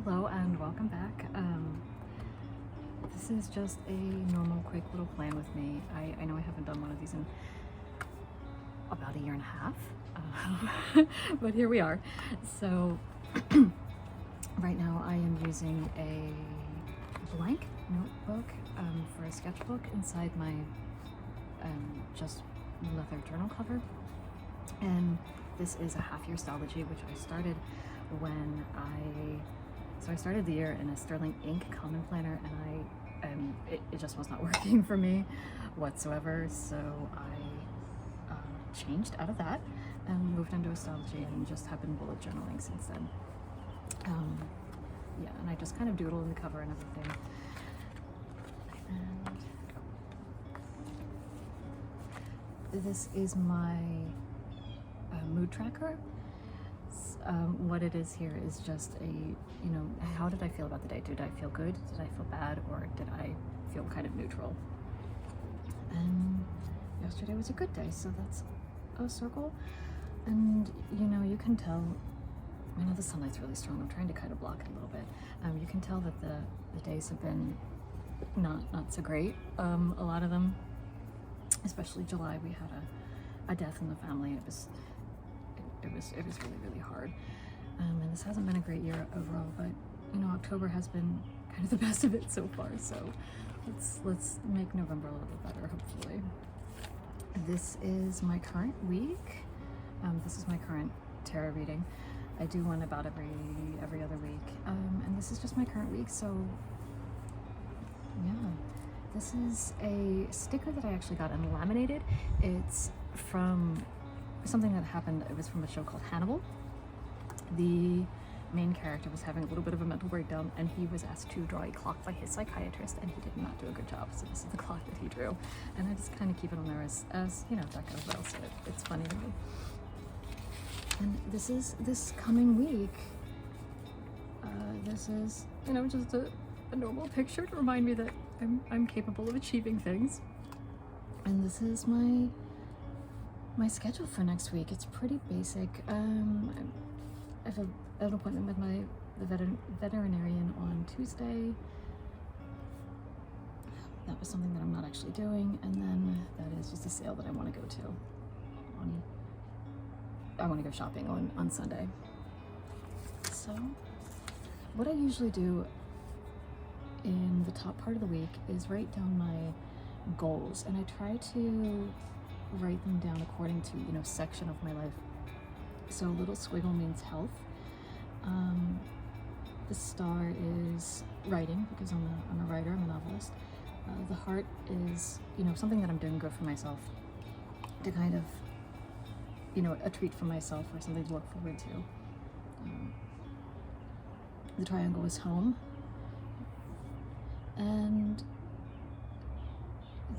Hello and welcome back. This is just a normal, quick little plan with me. I know I haven't done one of these in about a year and a half, but here we are. So right now I am using a blank notebook for a sketchbook inside my just leather journal cover. And this is a half-year Stalogy, which I started when I started the year in a sterling ink common planner, and it just was not working for me whatsoever. So I changed out of that and moved into a Stalogy and just have been bullet journaling since then. Yeah, and I just kind of doodle in the cover and everything. And this is my mood tracker. What it is here is just how did I feel about the day? Did I feel good? Did I feel bad? Or did I feel kind of neutral? And yesterday was a good day, so that's a circle. And you can tell, I know the sunlight's really strong. I'm trying to kind of block it a little bit. You can tell that the days have been not so great. A lot of them, especially July, we had a death in the family. It was really hard, and this hasn't been a great year overall, but October has been kind of the best of it so far, so let's make November a little bit better, hopefully. This is my current week. This is my current tarot reading. I do one about every other week, and this is just my current week. So yeah, this is a sticker that I actually got unlaminated. It's from something that happened. It was from a show called Hannibal. The main character was having a little bit of a mental breakdown, and he was asked to draw a clock by his psychiatrist, and he did not do a good job. So this is the clock that he drew, and I just kind of keep it on there as decorative, but also it's funny to me. And this is this coming week. This is just a normal picture to remind me that I'm capable of achieving things. And this is my schedule for next week. It's pretty basic. I have an appointment with the veterinarian on Tuesday. That was something that I'm not actually doing, and then that is just a sale that I want to go to. I want to go shopping on Sunday. So what I usually do in the top part of the week is write down my goals, and I try to write them down according to section of my life. So little squiggle means health. The star is writing, because I'm a writer, I'm a novelist. The heart is something that I'm doing good for myself, to kind of a treat for myself or something to look forward to. The triangle is home, and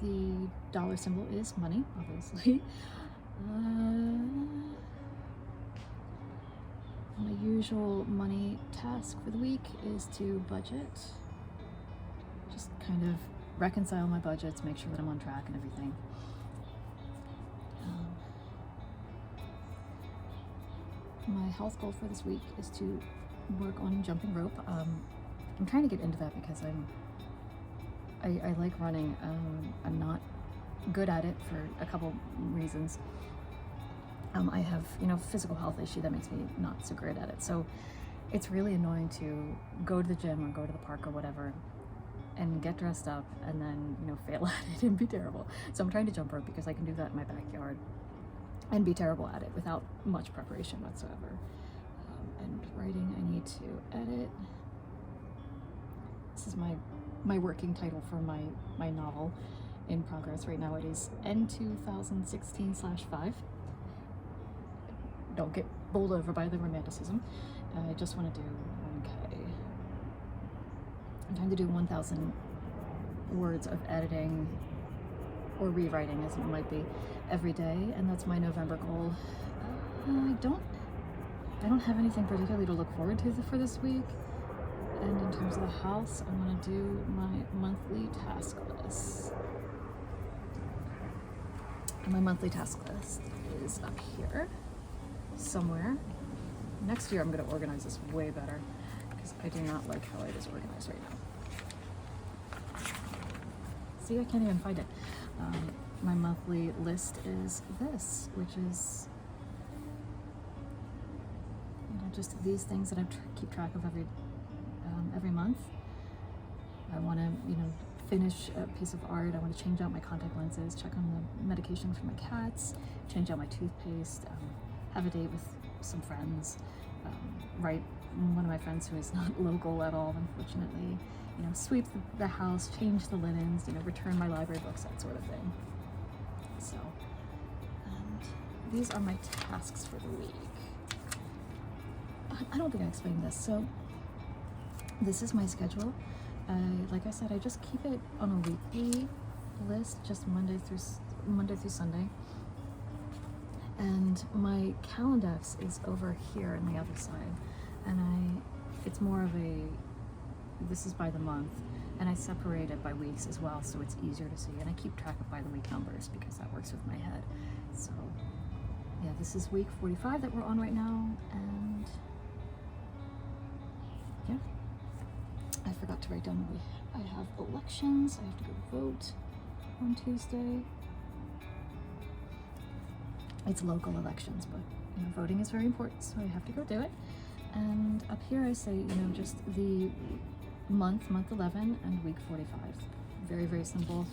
the dollar symbol is money, obviously. My usual money task for the week is to budget. Just kind of reconcile my budgets, make sure that I'm on track and everything. My health goal for this week is to work on jumping rope. I'm trying to get into that because I like running. I'm not good at it for a couple reasons. I have physical health issue that makes me not so great at it. So it's really annoying to go to the gym or go to the park or whatever and get dressed up and then fail at it and be terrible. So I'm trying to jump rope because I can do that in my backyard and be terrible at it without much preparation whatsoever. And writing, I need to edit. This is my working title for my novel in progress right now. It is N2016/5. Don't get bowled over by the romanticism. I just want to do 1K. I'm trying to do 1,000 words of editing or rewriting, as it might be, every day, and that's my November goal. I don't have anything particularly to look forward to for this week. And in terms of the house, I'm going to do my monthly task list. And my monthly task list is up here somewhere. Next year I'm going to organize this way better. because I do not like how it is organized right now. See, I can't even find it. My monthly list is this, which is, you know, just these things that I keep track of every month. I want to, you know, finish a piece of art. I want to change out my contact lenses, check on the medication for my cats, change out my toothpaste, have a date with some friends, write one of my friends who is not local at all, unfortunately, you know, sweep the house, change the linens, you know, return my library books, that sort of thing. So, and these are my tasks for the week. I don't think I explained this. So this is my schedule. Like I said, I just keep it on a weekly list, just Monday through Sunday. And my Calendex is over here on the other side. And it's more of this is by the month, and I separate it by weeks as well, so it's easier to see. And I keep track of by the week numbers because that works with my head. So yeah, this is week 45 that we're on right now, and yeah. I forgot to write down I have elections. I have to go vote on Tuesday. It's local elections, but you know, voting is very important, so I have to go do it. And up here I say, you know, just the month 11, and week 45. Very, very simple.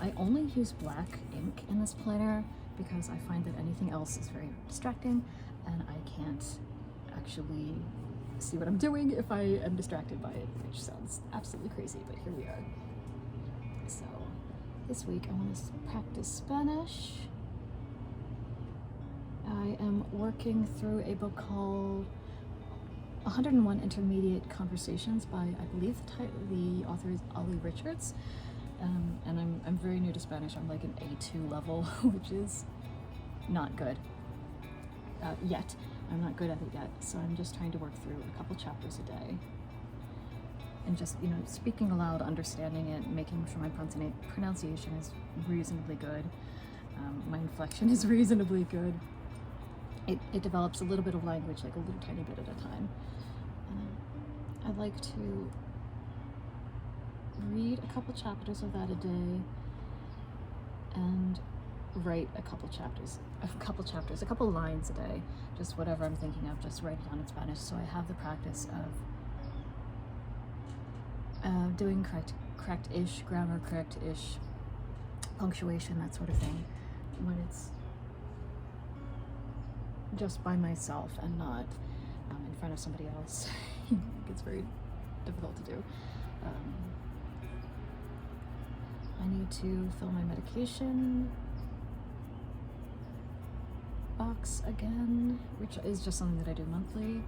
I only use black ink in this planner because I find that anything else is very distracting, and I can't actually see what I'm doing if I am distracted by it, which sounds absolutely crazy, but here we are. So this week I want to practice Spanish. I am working through a book called 101 Intermediate Conversations by, I believe the author is Ollie Richards, and I'm very new to Spanish. I'm like an A2 level, which is not good yet. I'm not good at it yet, so I'm just trying to work through a couple chapters a day, and just, you know, speaking aloud, understanding it, making sure my pronunciation is reasonably good, my inflection is reasonably good. It develops a little bit of language, like a little tiny bit at a time. I like to read a couple chapters of that a day and write a couple lines a day, just whatever I'm thinking of, just write it down in Spanish, so I have the practice of doing correct-ish grammar, correct-ish punctuation, that sort of thing, when it's just by myself and not in front of somebody else. It's very difficult to do. I need to fill my medication box again, which is just something that I do monthly.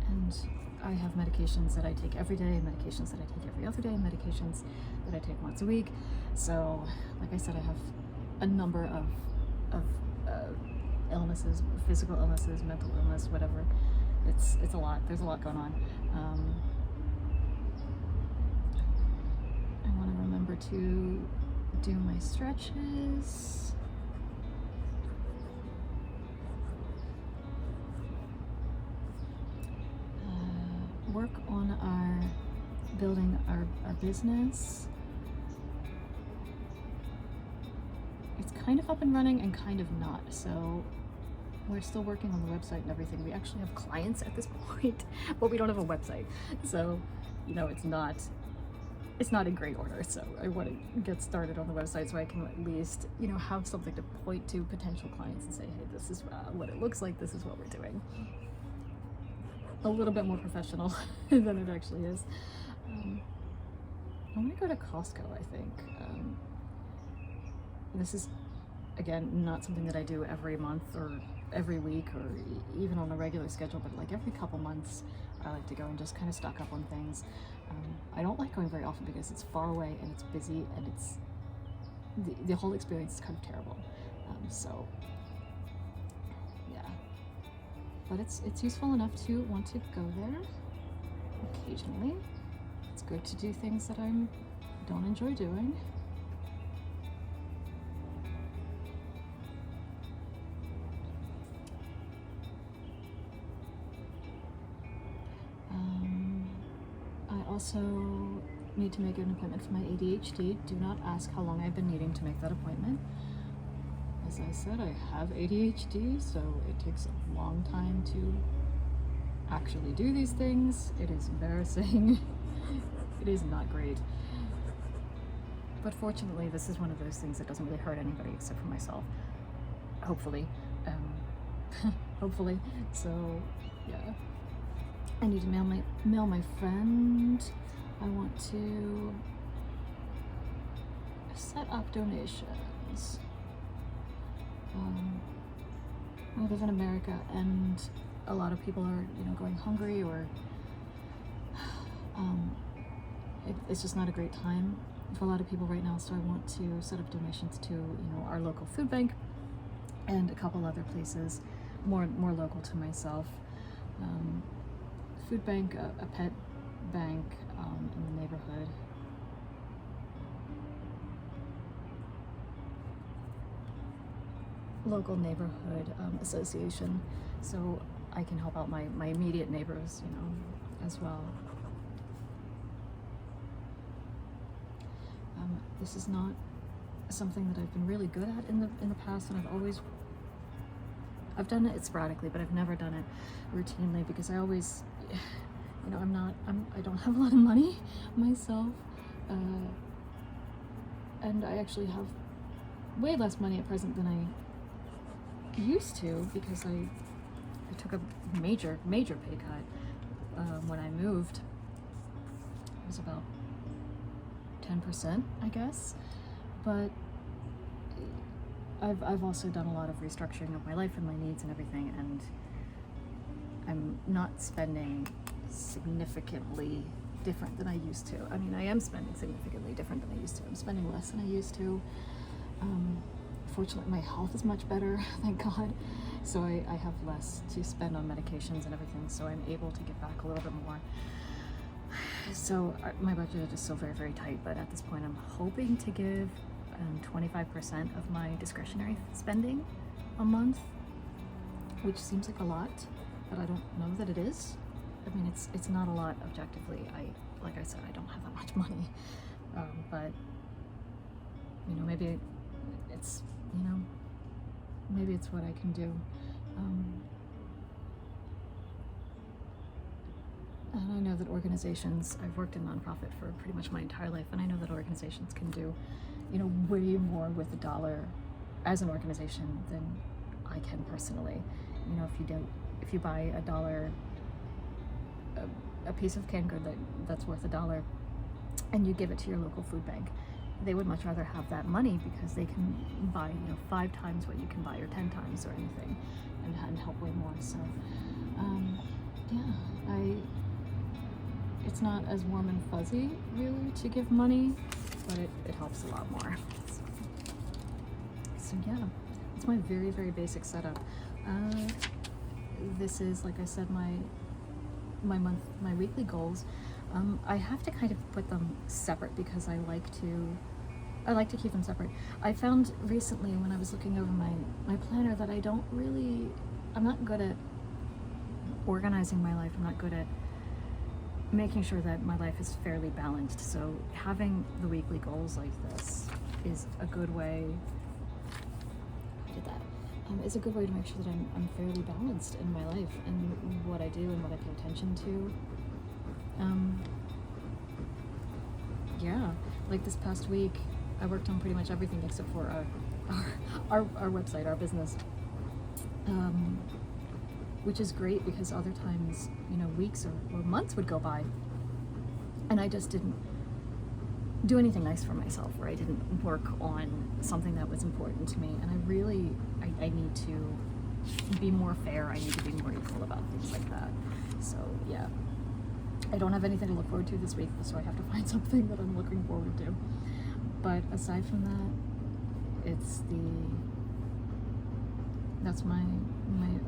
And I have medications that I take every day, medications that I take every other day, medications that I take once a week. So, like I said, I have a number of illnesses, physical illnesses, mental illness, whatever. It's a lot. There's a lot going on. I want to remember to do my stretches. Work on building our business. It's kind of up and running and kind of not. So we're still working on the website and everything. We actually have clients at this point, but we don't have a website. So, you know, it's not in great order. So I want to get started on the website so I can at least, you know, have something to point to potential clients and say, hey, this is what it looks like. This is what we're doing. A little bit more professional than it actually is. I'm gonna go to Costco, I think. This is, again, not something that I do every month or every week or even on a regular schedule, but like every couple months I like to go and just kind of stock up on things. I don't like going very often because it's far away and it's busy and it's the whole experience is kind of terrible. So yeah, but it's useful enough to want to go there occasionally. It's good to do things that I don't enjoy doing. also need to make an appointment for my ADHD. Do not ask how long I've been needing to make that appointment. As I said, I have ADHD, so it takes a long time to actually do these things. It is embarrassing. It is not great. But fortunately, this is one of those things that doesn't really hurt anybody except for myself. Hopefully. Hopefully. So, yeah. I need to mail my friend. I want to set up donations. I live in America, and a lot of people are, going hungry, or it's just not a great time for a lot of people right now. So I want to set up donations to, our local food bank and a couple other places, more local to myself. Food bank, a pet bank in the neighborhood. Local neighborhood association, so I can help out my immediate neighbors, as well. This is not something that I've been really good at in the past, and I've done it sporadically, but I've never done it routinely, because I always, I don't have a lot of money myself, and I actually have way less money at present than I used to, because I took a major pay cut when I moved. It was about 10%, I guess, but I've also done a lot of restructuring of my life and my needs and everything, and I'm not spending significantly different than I used to. I mean, I am spending significantly different than I used to. I'm spending less than I used to. Fortunately, my health is much better, thank God. So I have less to spend on medications and everything, so I'm able to give back a little bit more. So my budget is still very, very tight, but at this point I'm hoping to give 25% of my discretionary spending a month, which seems like a lot, but I don't know that it is. I mean, it's not a lot objectively. Like I said, I don't have that much money, but maybe it's maybe it's what I can do. And I know that organizations, I've worked in nonprofit for pretty much my entire life, and I know that organizations can do, way more with a dollar as an organization than I can personally. If you buy a piece of canned good that's worth $1, and you give it to your local food bank, they would much rather have that money, because they can buy 5 times what you can buy, or 10 times, or anything, and help way more. So it's not as warm and fuzzy really to give money, but it helps a lot more. So yeah, it's my very, very basic setup. This is, like I said, my weekly goals. I have to kind of put them separate, because I like to keep them separate. I found recently, when I was looking over my planner, that I'm not good at organizing my life. I'm not good at making sure that my life is fairly balanced. So having the weekly goals like this is a good way. Is a good way to make sure that I'm fairly balanced in my life, and what I do and what I pay attention to. Yeah, like this past week, I worked on pretty much everything except for our website, our business, which is great, because other times, weeks or months would go by, and I just didn't do anything nice for myself, or I didn't work on something that was important to me. And I need to be more fair. I need to be more equal about things like that. So yeah, I don't have anything to look forward to this week, so I have to find something that I'm looking forward to. But aside from that, that's my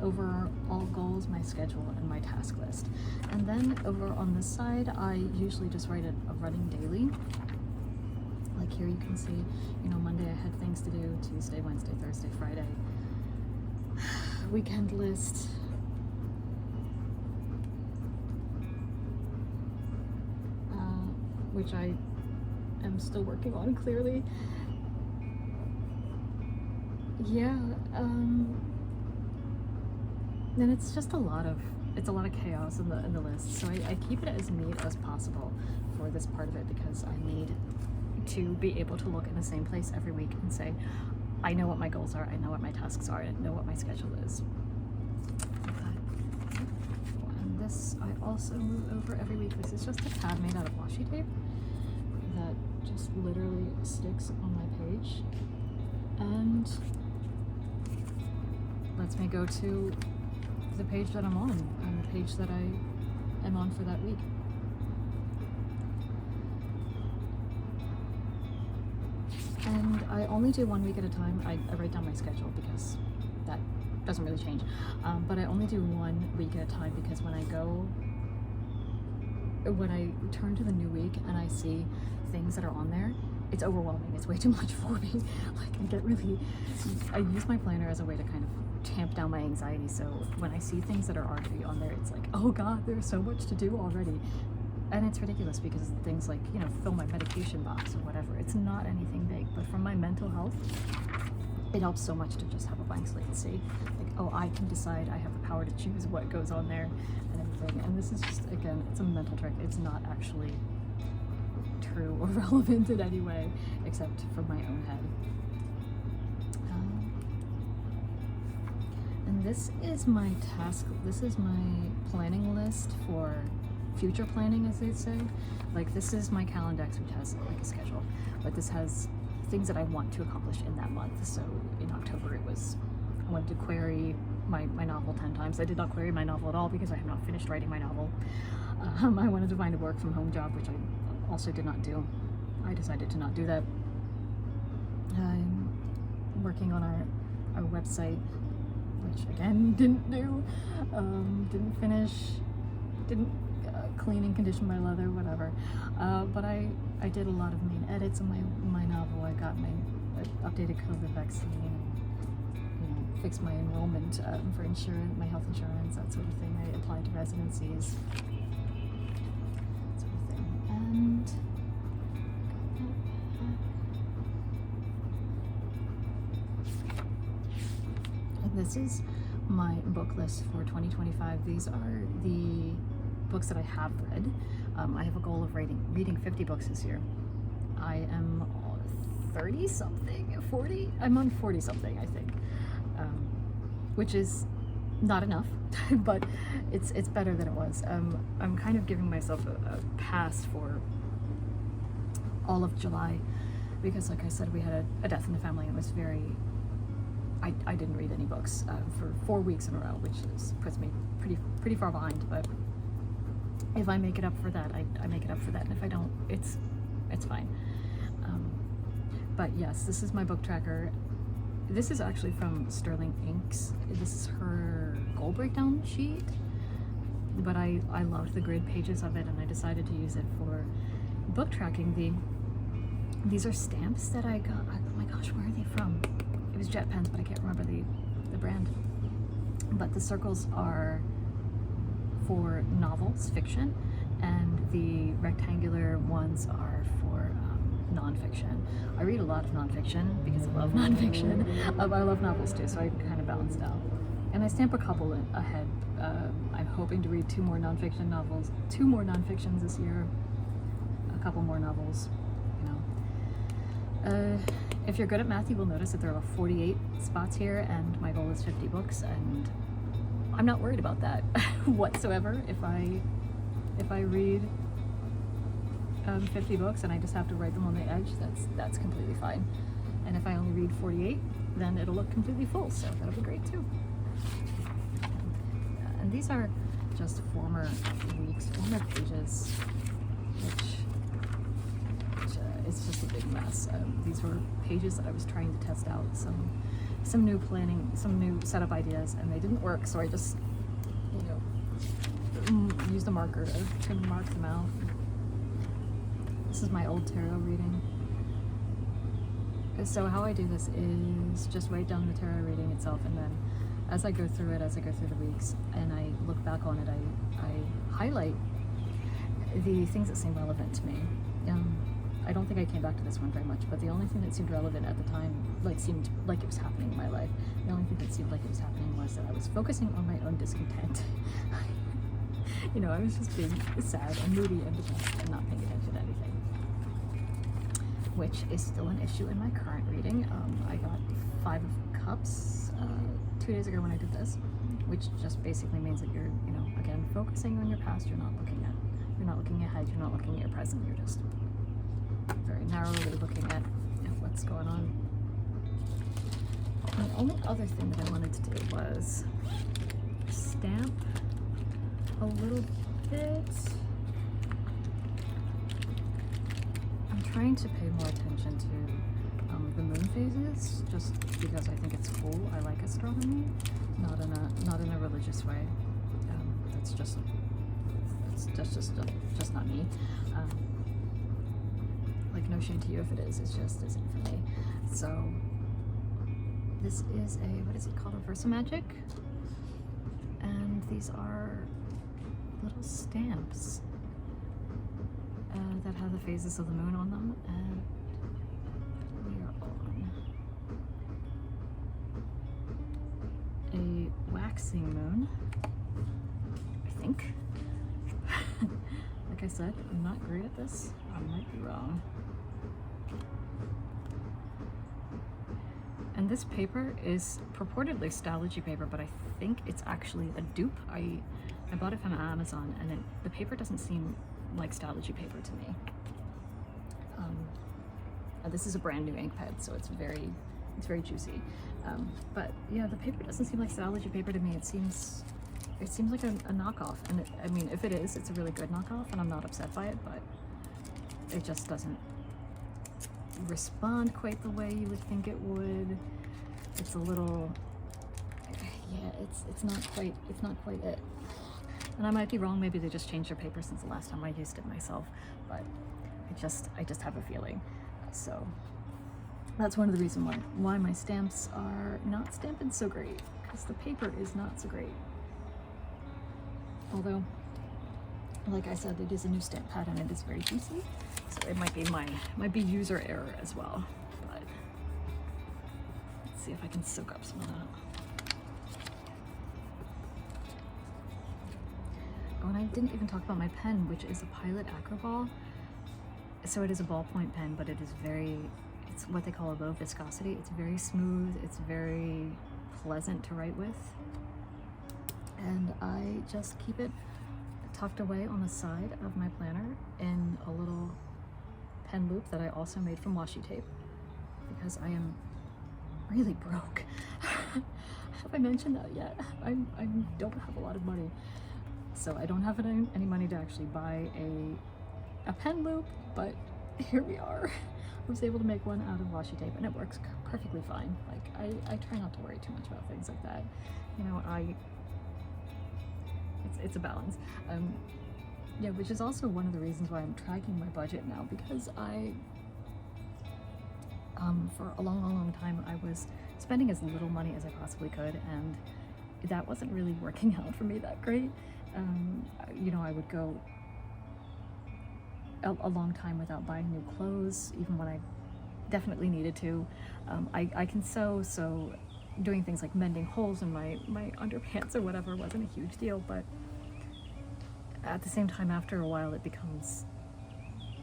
overall goals, my schedule, and my task list. And then over on this side, I usually just write a running daily. Like here you can see, Monday I had things to do, Tuesday, Wednesday, Thursday, Friday. Weekend list. which I am still working on clearly. Yeah, and it's just a lot of chaos in the list. So I keep it as neat as possible for this part of it, because I need to be able to look in the same place every week and say, I know what my goals are, I know what my tasks are, I know what my schedule is. And this I also move over every week. This is just a pad made out of washi tape that just literally sticks on my page and lets me go to the page that I'm on and the page that I am on for that week. And I only do 1 week at a time. I write down my schedule because that doesn't really change. But I only do 1 week at a time, because when I turn to the new week and I see things that are on there, it's overwhelming. It's way too much for me. Like, I use my planner as a way to kind of tamp down my anxiety. So when I see things that are already on there, it's like, oh God, there's so much to do already. And it's ridiculous, because things like, you know, fill my medication box or whatever, it's not anything big, but from my mental health, it helps so much to just have a blank slate and see, like, oh, I can decide, I have the power to choose what goes on there and everything. And this is just, again, it's a mental trick. It's not actually true or relevant in any way, except from my own head. And this is my planning list for future planning, as they say. Like, this is my Calendex, which has like a schedule, but this has things that I want to accomplish in that month. So in October, I wanted to query my novel 10 times. I did not query my novel at all, because I have not finished writing my novel. I wanted to find a work from home job, which I also did not do. I decided to not do that. I'm working on our website, which again didn't do, didn't finish, didn't clean and condition my leather, whatever. But I did a lot of main edits in my novel. I got my updated COVID vaccine, and fixed my enrollment for insurance, my health insurance, that sort of thing. I applied to residencies, that sort of thing. And this is my book list for 2025. These are the books that I have read. I have a goal of reading 50 books this year. I am 30 something, 40? I'm on 40 something, I think, which is not enough, but it's better than it was. I'm kind of giving myself a pass for all of July, because like I said, we had a death in the family, and it was I didn't read any books for 4 weeks in a row, which puts me pretty far behind. But if I make it up for that, I make it up for that, and if I don't, it's fine. But yes, this is my book tracker. This is actually from Sterling Inks. This is her goal breakdown sheet, but I loved the grid pages of it, and I decided to use it for book tracking. These are stamps that I got. Oh my gosh, where are they from? It was Jet Pens, but I can't remember the brand. But the circles are for novels, fiction, and the rectangular ones are for nonfiction. I read a lot of nonfiction because I love nonfiction. I love novels too, so I kind of balanced out. And I stamp a couple ahead. I'm hoping to read 2 more nonfictions this year, a couple more novels, If you're good at math, you will notice that there are 48 spots here, and my goal is 50 books, and I'm not worried about that whatsoever. If I read 50 books and I just have to write them on the edge, that's completely fine. And if I only read 48, then it'll look completely full, so that'll be great too. And these are just former pages, which it's just a big mess. These were pages that I was trying to test out some new planning, some new setup ideas, and they didn't work, so I just used a marker to mark them out. This is my old tarot reading. So how I do this is just write down the tarot reading itself, and then as I go through the weeks, and I look back on it, I highlight the things that seem relevant to me. I don't think I came back to this one very much, but the only thing that seemed relevant at the time, like seemed like it was happening in my life, the only thing that seemed like it was happening was that I was focusing on my own discontent. You know, I was just being sad and moody and depressed and not paying attention to anything, which is still an issue in my current reading. I got 5 of Cups 2 days ago when I did this, which just basically means that you're, you know, again, focusing on your past. You're not looking ahead, you're not looking at your present, you're just very narrowly looking at, you know, what's going on. And the only other thing that I wanted to do was stamp a little bit. I'm trying to pay more attention to the moon phases, just because I think it's cool. I like astronomy, not in a religious way. That's just not me. Like, no shade to you if it is. It just isn't for me. So this is a, what is it called, a Versamagic, and these are little stamps that have the phases of the moon on them, and we are on a waxing moon, I think. Like I said, I'm not great at this. I might be wrong. And this paper is purportedly Stalogy paper, but I think it's actually a dupe. I bought it from Amazon, and the paper doesn't seem like Stalogy paper to me. This is a brand new ink pad, so it's very juicy. But yeah, the paper doesn't seem like Stalogy paper to me. It seems like a knockoff, and I mean, if it is, it's a really good knockoff, and I'm not upset by it, but it just doesn't respond quite the way you would think it would. It's a little, yeah, it's not quite it. And I might be wrong, maybe they just changed their paper since the last time I used it myself, but I just have a feeling. So that's one of the reasons why my stamps are not stamped so great, because the paper is not so great. Although, like I said, it is a new stamp pad and it is very juicy, so it might be user error as well. But let's see if I can soak up some of that. Oh, and I didn't even talk about my pen, which is a Pilot Acroball. So it is a ballpoint pen, but it's what they call a low viscosity. It's very smooth, it's very pleasant to write with. And I just keep it tucked away on the side of my planner in a little pen loop that I also made from washi tape, because I am really broke. Have I mentioned that yet? I don't have a lot of money. So I don't have any money to actually buy a pen loop, but here we are. I was able to make one out of washi tape, and it works perfectly fine. Like, I try not to worry too much about things like that. You know, it's a balance. Yeah, which is also one of the reasons why I'm tracking my budget now, because for a long time, I was spending as little money as I possibly could, and that wasn't really working out for me that great. You know, I would go a long time without buying new clothes, even when I definitely needed to. I can sew, so doing things like mending holes in my underpants or whatever wasn't a huge deal, but at the same time, after a while, it becomes,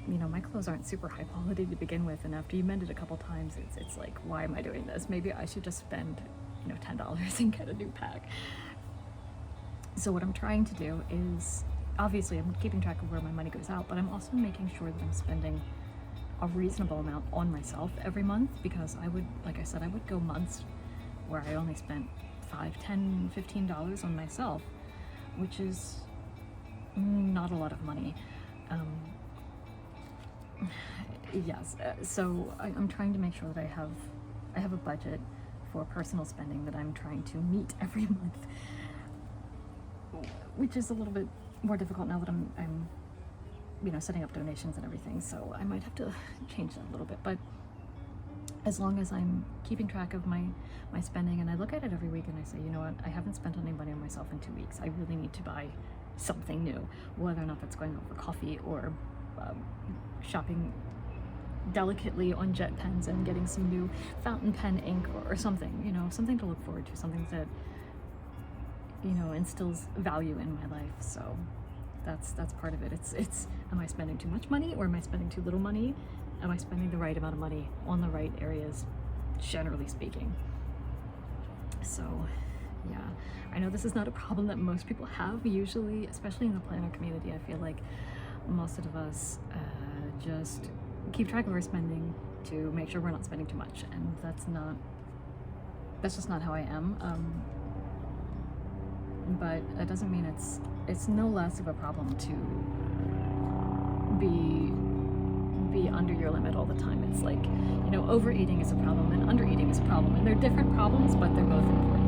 you know, my clothes aren't super high quality to begin with, and after you mend it a couple times, it's like, why am I doing this? Maybe I should just spend, you know, $10 and get a new pack. So what I'm trying to do is, obviously I'm keeping track of where my money goes out, but I'm also making sure that I'm spending a reasonable amount on myself every month, because I would, like I said, I would go months where I only spent $5, $10, $15 on myself, which is not a lot of money. Yes, so I'm trying to make sure that I have a budget for personal spending that I'm trying to meet every month, which is a little bit more difficult now that I'm you know, setting up donations and everything, so I might have to change that a little bit. But as long as I'm keeping track of my spending, and I look at it every week and I say, you know what, I haven't spent any money on myself in 2 weeks. I really need to buy something new, whether or not that's going over coffee or shopping delicately on jet pens and getting some new fountain pen ink or something, you know, something to look forward to, something that, you know, instills value in my life. So that's part of it. It's am I spending too much money, or am I spending too little money? Am I spending the right amount of money on the right areas, generally speaking? So yeah, I know this is not a problem that most people have usually, especially in the planner community. I feel like most of us just keep track of our spending to make sure we're not spending too much, and that's just not how I am. But that doesn't mean it's no less of a problem to be under your limit all the time. It's like, you know, overeating is a problem and undereating is a problem, and they're different problems, but they're both important.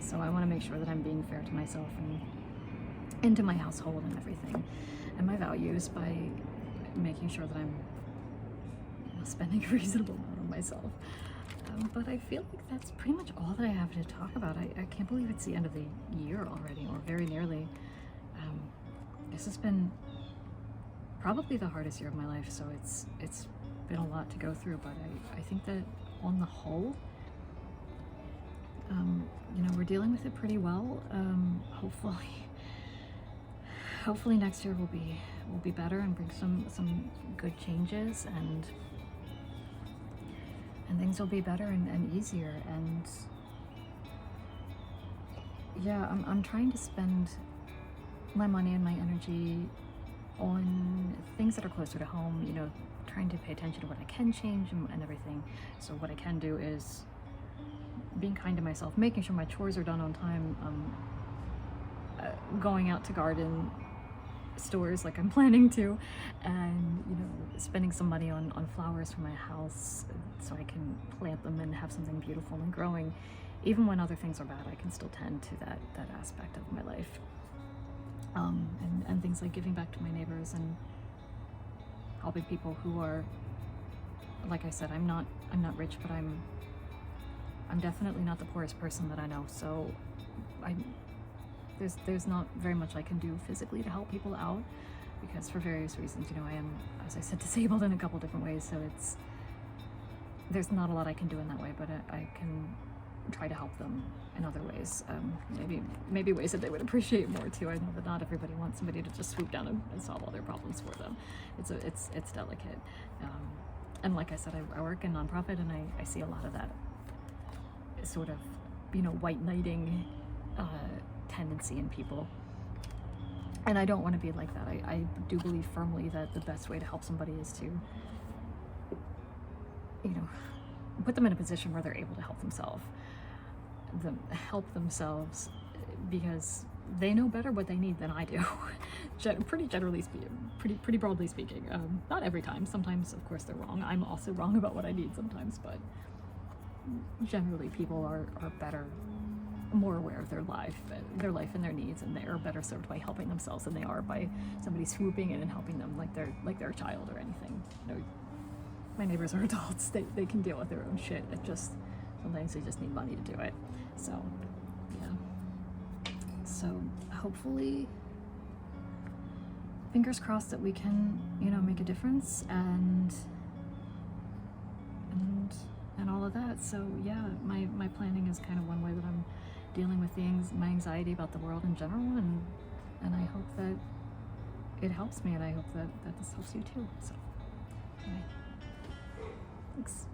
So I want to make sure that I'm being fair to myself and to my household and everything, and my values, by making sure that I'm, you know, spending a reasonable amount on myself. But I feel like that's pretty much all that I have to talk about. I can't believe it's the end of the year already, or very nearly. This has been probably the hardest year of my life, so it's been a lot to go through, but I think that on the whole, you know, we're dealing with it pretty well. Hopefully next year will be better and bring some good changes, and things will be better and easier. And yeah, I'm trying to spend my money and my energy on things that are closer to home, you know, trying to pay attention to what I can change and everything. So what I can do is being kind to myself, making sure my chores are done on time, going out to garden stores like I'm planning to, and, you know, spending some money on flowers for my house so I can plant them and have something beautiful and growing. Even when other things are bad, I can still tend to that aspect of my life. And things like giving back to my neighbors and helping people who are, like I said, I'm not rich, but I'm definitely not the poorest person that I know. So there's not very much I can do physically to help people out, because for various reasons, you know, I am, as I said, disabled in a couple different ways. So there's not a lot I can do in that way, but I can try to help them in other ways. Maybe ways that they would appreciate more too. I know that not everybody wants somebody to just swoop down and solve all their problems for them. It's delicate. And like I said, I work in nonprofit, and I see a lot of that sort of, you know, white knighting tendency in people, and I don't want to be like that. I do believe firmly that the best way to help somebody is to, you know, put them in a position where they're able to help themselves, because they know better what they need than I do. Pretty generally speaking, pretty broadly speaking. Not every time. Sometimes, of course, they're wrong. I'm also wrong about what I need sometimes, but generally people are better, more aware of their life and their needs, and they are better served by helping themselves than they are by somebody swooping in and helping them like they're a child or anything. You know, my neighbors are adults. They can deal with their own shit. It just, sometimes they just need money to do it. So yeah. So hopefully, fingers crossed that we can, you know, make a difference and all of that. So yeah, my planning is kind of one way that I'm dealing with my anxiety about the world in general, and I hope that it helps me, and I hope that this helps you too. So anyway, thanks.